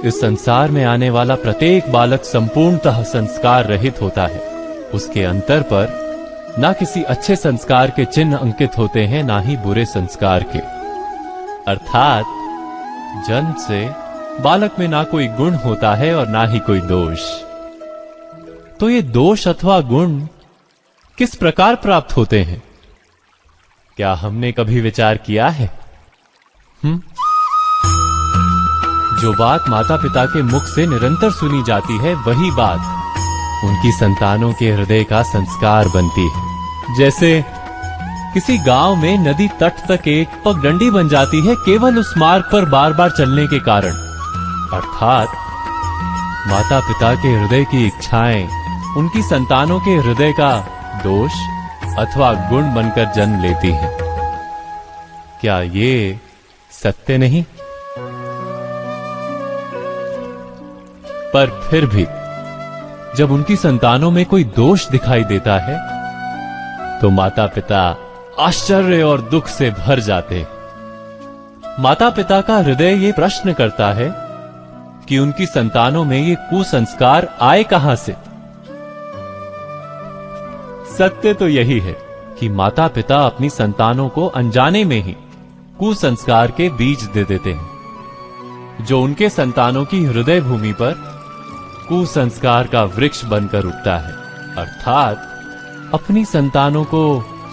इस संसार में आने वाला प्रत्येक बालक संपूर्णतः संस्कार रहित होता है। उसके अंतर पर ना किसी अच्छे संस्कार के चिन्ह अंकित होते हैं, ना ही बुरे संस्कार के। अर्थात जन्म से बालक में ना कोई गुण होता है और ना ही कोई दोष। तो ये दोष अथवा गुण किस प्रकार प्राप्त होते हैं? क्या हमने कभी विचार किया है? जो बात माता पिता के मुख से निरंतर सुनी जाती है, वही बात उनकी संतानों के हृदय का संस्कार बनती है। जैसे किसी गांव में नदी तट तक एक पगडंडी बन जाती है केवल उस मार्ग पर बार बार चलने के कारण। अर्थात माता पिता के हृदय की इच्छाएं उनकी संतानों के हृदय का दोष अथवा गुण बनकर जन्म लेती हैं। क्या ये सत्य नहीं? पर फिर भी जब उनकी संतानों में कोई दोष दिखाई देता है तो माता पिता आश्चर्य और दुख से भर जाते। माता पिता का हृदय ये प्रश्न करता है कि उनकी संतानों में ये कुसंस्कार आए कहां से। सत्य तो यही है कि माता पिता अपनी संतानों को अनजाने में ही कुसंस्कार के बीज दे देते हैं, जो उनके संतानों की हृदय भूमि पर कुसंस्कार का वृक्ष बनकर उगता है। अर्थात अपनी संतानों को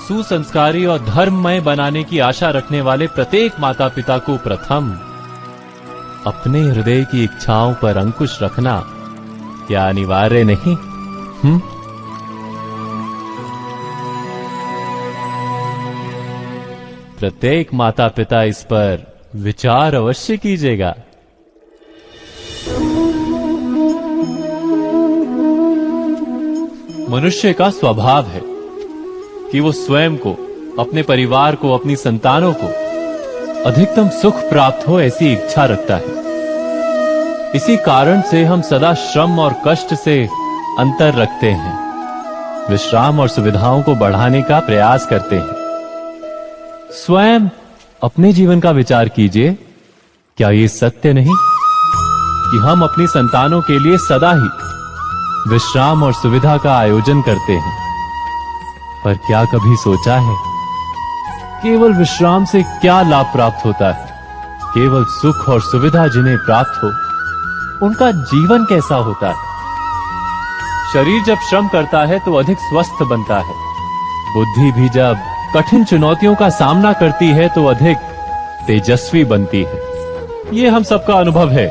सुसंस्कारी और धर्ममय बनाने की आशा रखने वाले प्रत्येक माता पिता को प्रथम अपने हृदय की इच्छाओं पर अंकुश रखना क्या अनिवार्य नहीं? प्रत्येक माता पिता इस पर विचार अवश्य कीजिएगा। मनुष्य का स्वभाव है कि वो स्वयं को, अपने परिवार को, अपनी संतानों को अधिकतम सुख प्राप्त हो ऐसी इच्छा रखता है। इसी कारण से हम सदा श्रम और कष्ट से अंतर रखते हैं, विश्राम और सुविधाओं को बढ़ाने का प्रयास करते हैं। स्वयं अपने जीवन का विचार कीजिए, क्या ये सत्य नहीं कि हम अपनी संतानों के लिए सदा ही विश्राम और सुविधा का आयोजन करते हैं? पर क्या कभी सोचा है केवल विश्राम से क्या लाभ प्राप्त होता है? केवल सुख और सुविधा जिन्हें प्राप्त हो उनका जीवन कैसा होता है? शरीर जब श्रम करता है तो अधिक स्वस्थ बनता है। बुद्धि भी जब कठिन चुनौतियों का सामना करती है तो अधिक तेजस्वी बनती है। ये हम सबका अनुभव है,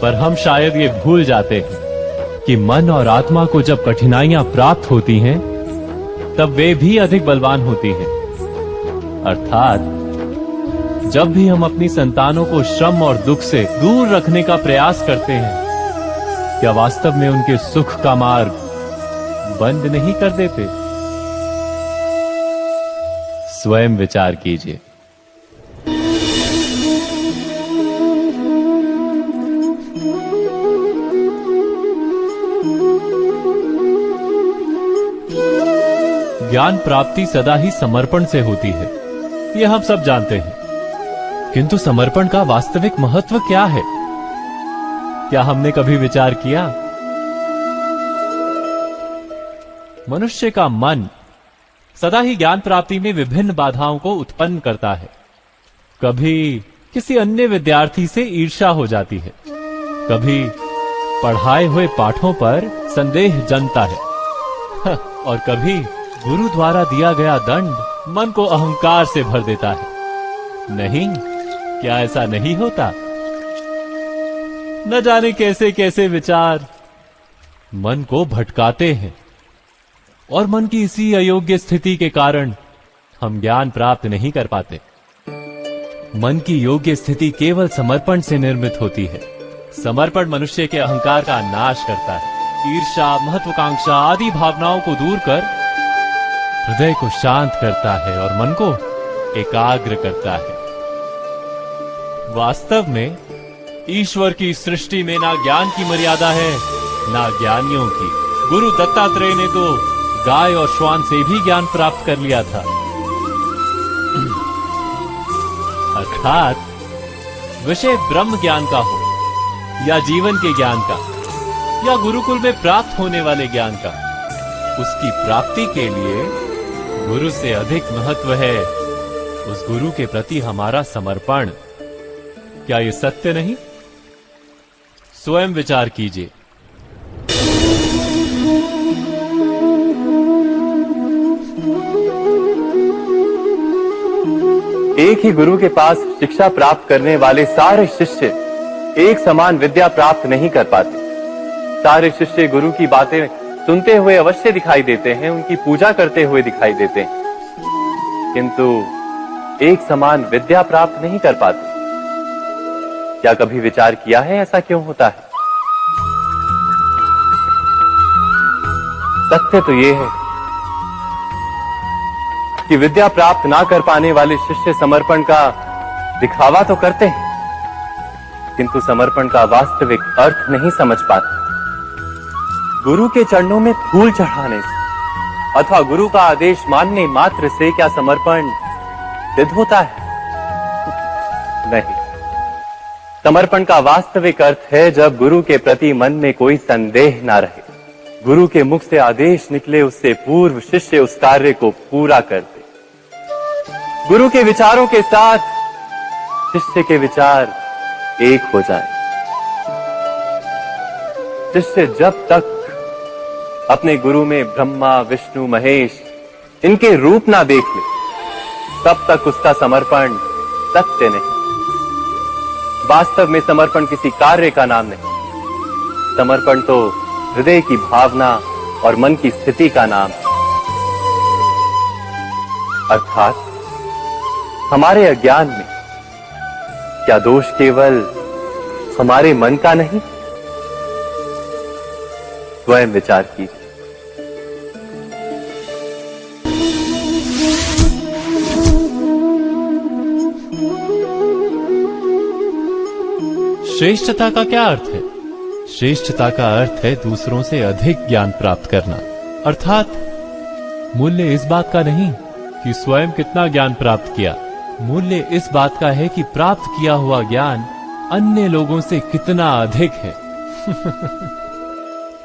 पर हम शायद ये भूल जाते हैं कि मन और आत्मा को जब कठिनाइयां प्राप्त होती हैं तब वे भी अधिक बलवान होती हैं। अर्थात जब भी हम अपनी संतानों को श्रम और दुख से दूर रखने का प्रयास करते हैं, क्या वास्तव में उनके सुख का मार्ग बंद नहीं कर देते? स्वयं विचार कीजिए। ज्ञान प्राप्ति सदा ही समर्पण से होती है, यह हम सब जानते हैं। किंतु समर्पण का वास्तविक महत्व क्या है? क्या हमने कभी विचार किया? मनुष्य का मन सदा ही ज्ञान प्राप्ति में विभिन्न बाधाओं को उत्पन्न करता है। कभी किसी अन्य विद्यार्थी से ईर्ष्या हो जाती है, कभी पढ़ाए हुए पाठों पर संदेह जन्मता है और कभी गुरु द्वारा दिया गया दंड मन को अहंकार से भर देता है। नहीं, क्या ऐसा नहीं होता? न जाने कैसे कैसे विचार मन को भटकाते हैं और मन की इसी अयोग्य स्थिति के कारण हम ज्ञान प्राप्त नहीं कर पाते। मन की योग्य स्थिति केवल समर्पण से निर्मित होती है। समर्पण मनुष्य के अहंकार का नाश करता है। ईर्ष्या, महत्वाकांक्षा आदि भावनाओं को दूर कर हृदय को शांत करता है और मन को एकाग्र करता है। वास्तव में ईश्वर की सृष्टि में ना ज्ञान की मर्यादा है, ना ज्ञानियों की। गुरु दत्तात्रेय ने तो गाय और श्वान से भी ज्ञान प्राप्त कर लिया था। अर्थात विषय ब्रह्म ज्ञान का हो या जीवन के ज्ञान का या गुरुकुल में प्राप्त होने वाले ज्ञान का, उसकी प्राप्ति के लिए गुरु से अधिक महत्व है उस गुरु के प्रति हमारा समर्पण। क्या ये सत्य नहीं? स्वयं विचार कीजिए। एक ही गुरु के पास शिक्षा प्राप्त करने वाले सारे शिष्य एक समान विद्या प्राप्त नहीं कर पाते। सारे शिष्य गुरु की बातें सुनते हुए अवश्य दिखाई देते हैं, उनकी पूजा करते हुए दिखाई देते हैं, किंतु एक समान विद्या प्राप्त नहीं कर पाते। क्या कभी विचार किया है ऐसा क्यों होता है? सत्य तो यह है कि विद्या प्राप्त ना कर पाने वाले शिष्य समर्पण का दिखावा तो करते हैं, किंतु समर्पण का वास्तविक अर्थ नहीं समझ पाते। गुरु के चरणों में फूल चढ़ाने से अथवा गुरु का आदेश मानने मात्र से क्या समर्पण सिद्ध होता है? नहीं। समर्पण का वास्तविक अर्थ है जब गुरु के प्रति मन में कोई संदेह ना रहे, गुरु के मुख से आदेश निकले उससे पूर्व शिष्य उस कार्य को पूरा कर दे। गुरु के विचारों के साथ शिष्य के विचार एक हो जाए। शिष्य जब तक अपने गुरु में ब्रह्मा विष्णु महेश इनके रूप ना देख ले, तब तक उसका समर्पण सत्य नहीं। वास्तव में समर्पण किसी कार्य का नाम नहीं, समर्पण तो हृदय की भावना और मन की स्थिति का नाम है। अर्थात हमारे अज्ञान में क्या दोष केवल हमारे मन का नहीं? स्वयं विचार कीजिए। श्रेष्ठता का क्या अर्थ है? श्रेष्ठता का अर्थ है दूसरों से अधिक ज्ञान प्राप्त करना। अर्थात मूल्य इस बात का नहीं कि स्वयं कितना ज्ञान प्राप्त किया, मूल्य इस बात का है कि प्राप्त किया हुआ ज्ञान अन्य लोगों से कितना अधिक है।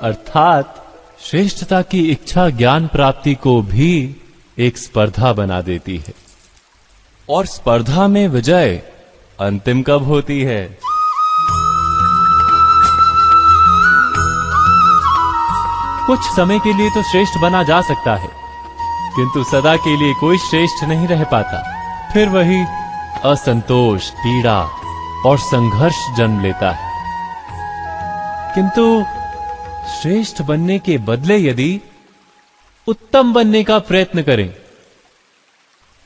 अर्थात श्रेष्ठता की इच्छा ज्ञान प्राप्ति को भी एक स्पर्धा बना देती है, और स्पर्धा में विजय अंतिम कब होती है? कुछ समय के लिए तो श्रेष्ठ बना जा सकता है, किंतु सदा के लिए कोई श्रेष्ठ नहीं रह पाता। फिर वही असंतोष, पीड़ा और संघर्ष जन्म लेता है। किंतु श्रेष्ठ बनने के बदले यदि उत्तम बनने का प्रयत्न करें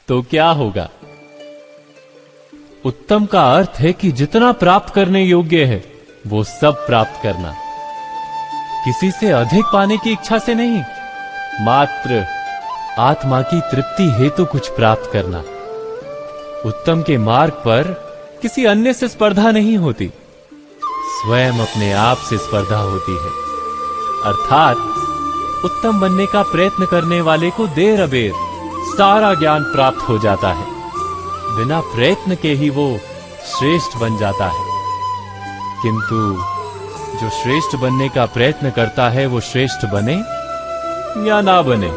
तो क्या होगा? उत्तम का अर्थ है कि जितना प्राप्त करने योग्य है वो सब प्राप्त करना, किसी से अधिक पाने की इच्छा से नहीं, मात्र आत्मा की तृप्ति हेतु कुछ प्राप्त करना। उत्तम के मार्ग पर किसी अन्य से स्पर्धा नहीं होती, स्वयं अपने आप से स्पर्धा होती है। अर्थात उत्तम बनने का प्रयत्न करने वाले को देर अबेर सारा ज्ञान प्राप्त हो जाता है, बिना प्रयत्न के ही वो श्रेष्ठ बन जाता है। किंतु जो श्रेष्ठ बनने का प्रयत्न करता है वो श्रेष्ठ बने या ना बने,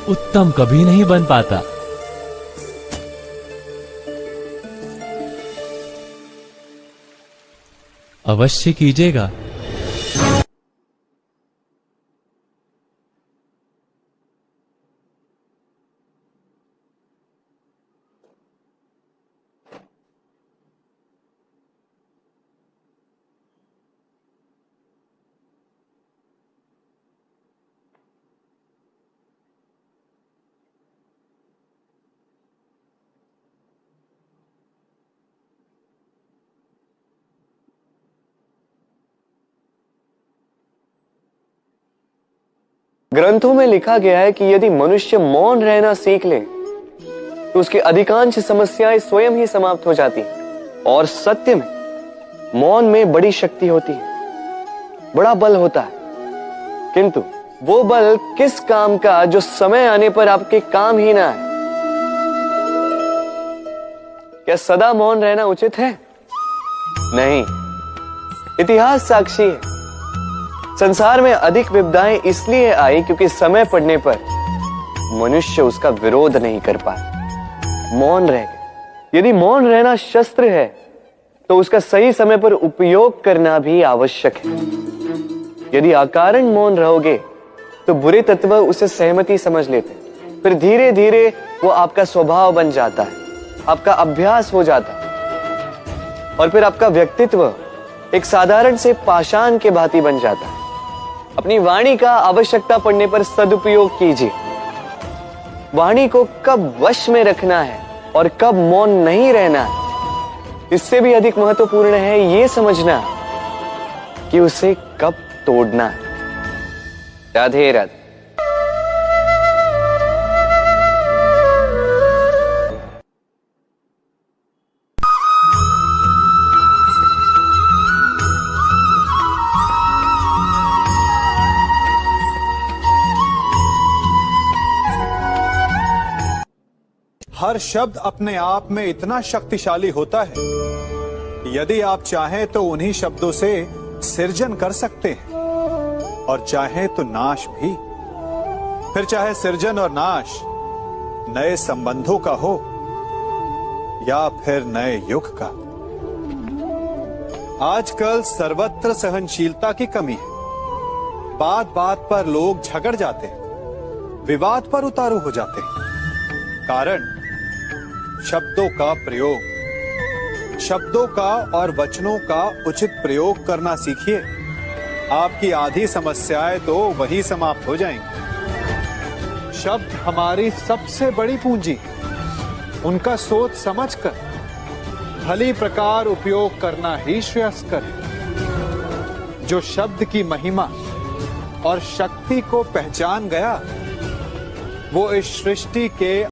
उत्तम कभी नहीं बन पाता। अवश्य कीजिएगा। ग्रंथों में लिखा गया है कि यदि मनुष्य मौन रहना सीख ले तो उसकी अधिकांश समस्याएं स्वयं ही समाप्त हो जाती हैं। और सत्य में मौन में बड़ी शक्ति होती है, बड़ा बल होता है, किंतु वो बल किस काम का जो समय आने पर आपके काम ही ना है। क्या सदा मौन रहना उचित है? नहीं, इतिहास साक्षी है। संसार में अधिक विपदाएं इसलिए आई क्योंकि समय पड़ने पर मनुष्य उसका विरोध नहीं कर पाया, मौन रह गया। यदि मौन रहना शस्त्र है तो उसका सही समय पर उपयोग करना भी आवश्यक है। यदि अकारण मौन रहोगे तो बुरे तत्व उसे सहमति समझ लेते, फिर धीरे धीरे वो आपका स्वभाव बन जाता है, आपका अभ्यास हो जाता है और फिर आपका व्यक्तित्व एक साधारण से पाषाण के भांति बन जाता है। अपनी वाणी का आवश्यकता पड़ने पर सदुपयोग कीजिए। वाणी को कब वश में रखना है और कब मौन नहीं रहना है, इससे भी अधिक महत्वपूर्ण है यह समझना कि उसे कब तोड़ना है। राधे राधे। हर शब्द अपने आप में इतना शक्तिशाली होता है, यदि आप चाहें तो उन्हीं शब्दों से सृजन कर सकते हैं और चाहे तो नाश भी। फिर चाहे सृजन और नाश नए संबंधों का हो या फिर नए युग का। आजकल सर्वत्र सहनशीलता की कमी है। बात बात पर लोग झगड़ जाते हैं, विवाद पर उतारू हो जाते हैं। कारण शब्दों का प्रयोग। शब्दों का और वचनों का उचित प्रयोग करना सीखिए। आपकी आधी समस्याएं तो वहीं समाप्त हो जाएंगी। शब्द हमारी सबसे बड़ी पूंजी, उनका सोच समझकर भली प्रकार उपयोग करना ही श्रेयस्कर है। जो शब्द की महिमा और शक्ति को पहचान गया, वो इस सृष्टि के